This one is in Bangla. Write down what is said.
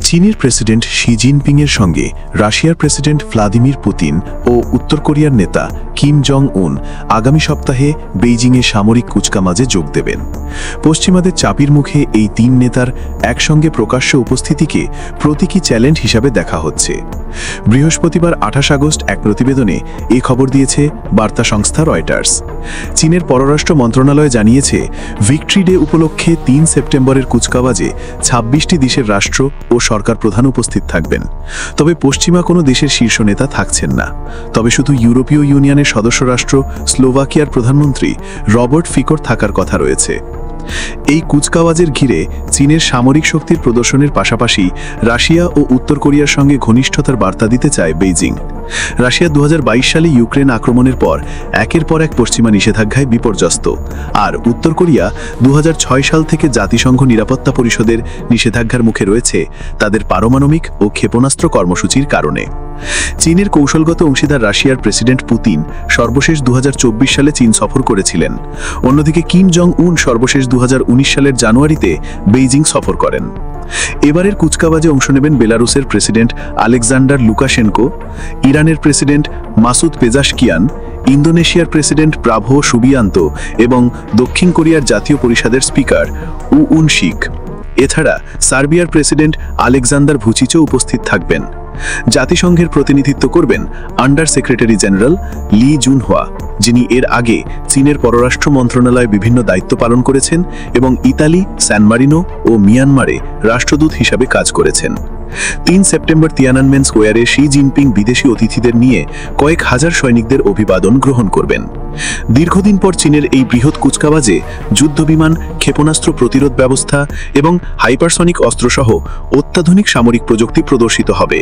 চীনের প্রেসিডেন্ট শি জিনপিংয়ের সঙ্গে রাশিয়ার প্রেসিডেন্ট ভ্লাদিমির পুতিন ও উত্তর কোরিয়ার নেতা কিম জং উন আগামী সপ্তাহে বেইজিংয়ে সামরিক কুচকামাজে যোগ দেবেন। পশ্চিমাদের চাপের মুখে এই তিন নেতার একসঙ্গে প্রকাশ্য উপস্থিতিকে প্রতীকী চ্যালেঞ্জ হিসাবে দেখা হচ্ছে। বৃহস্পতিবার 28 আগস্ট এক প্রতিবেদনে এই খবর দিয়েছে বার্তা সংস্থা রয়টার্স। চীনের পররাষ্ট্র মন্ত্রণালয় জানিয়েছে, ভিক্টরি ডে উপলক্ষে 3 সেপ্টেম্বরের কুচকাওয়াজে 26টি দেশের রাষ্ট্র ও সরকার প্রধান উপস্থিত থাকবেন। তবে পশ্চিমা কোনো দেশের শীর্ষ নেতা থাকছেন না। তবে শুধু ইউরোপীয় ইউনিয়নের সদস্য রাষ্ট্র স্লোভাকিয়ার প্রধানমন্ত্রী রবার্ট ফিকোর থাকার কথা রয়েছে। এই কুচকাওয়াজের ঘিরে চীনের সামরিক শক্তির প্রদর্শনের পাশাপাশি রাশিয়া ও উত্তর কোরিয়ার সঙ্গে ঘনিষ্ঠতার বার্তা দিতে চায় বেইজিং। রাশিয়া 2022 সালে ইউক্রেন আক্রমণের পর একের পর এক পশ্চিমা নিষেধাজ্ঞায় বিপর্যস্ত, আর উত্তর কোরিয়া 2006 সাল থেকে জাতিসংঘ নিরাপত্তা পরিষদের নিষেধাজ্ঞার মুখে রয়েছে তাদের পারমাণবিক ও ক্ষেপণাস্ত্র কর্মসূচির কারণে। চীনের কৌশলগত অংশীদার রাশিয়ার প্রেসিডেন্ট পুতিন সর্বশেষ 2024 সালে চীন সফর করেছিলেন। অন্যদিকে কিম জং উন সর্বশেষ 2019 সালের জানুয়ারিতে বেইজিং সফর করেন। এবারের কুচকাওয়াজে অংশ নেবেন বেলারুসের প্রেসিডেন্ট আলেকজান্ডার লুকাশেনকো, ইরানের প্রেসিডেন্ট মাসুদ পেজাশকিয়ান, ইন্দোনেশিয়ার প্রেসিডেন্ট প্রাভো সুবিয়ান্ত এবং দক্ষিণ কোরিয়ার জাতীয় পরিষদের স্পিকার উন শিক। এছাড়া সার্বিয়ার প্রেসিডেন্ট আলেকজান্ডার ভুচিচও উপস্থিত থাকবেন। জাতিসংঘের প্রতিনিধিত্ব করবেন আন্ডার সেক্রেটারি জেনারেল লি জুনহোয়া, যিনি এর আগে চীনের পররাষ্ট্র মন্ত্রণালয়ে বিভিন্ন দায়িত্ব পালন করেছেন এবং ইতালি, স্যান মারিনো ও মিয়ানমারে রাষ্ট্রদূত হিসাবে কাজ করেছেন। 3 সেপ্টেম্বর তিয়ানানমেন স্কোয়ারে শি জিনপিং বিদেশি অতিথিদের নিয়ে কয়েক হাজার সৈনিকদের অভিবাদন গ্রহণ করবেন। দীর্ঘদিন পর চীনের এই বৃহৎ কুচকাওয়াজে যুদ্ধবিমান, ক্ষেপণাস্ত্র প্রতিরোধ ব্যবস্থা এবং হাইপারসনিক অস্ত্রসহ অত্যাধুনিক সামরিক প্রযুক্তি প্রদর্শিত হবে।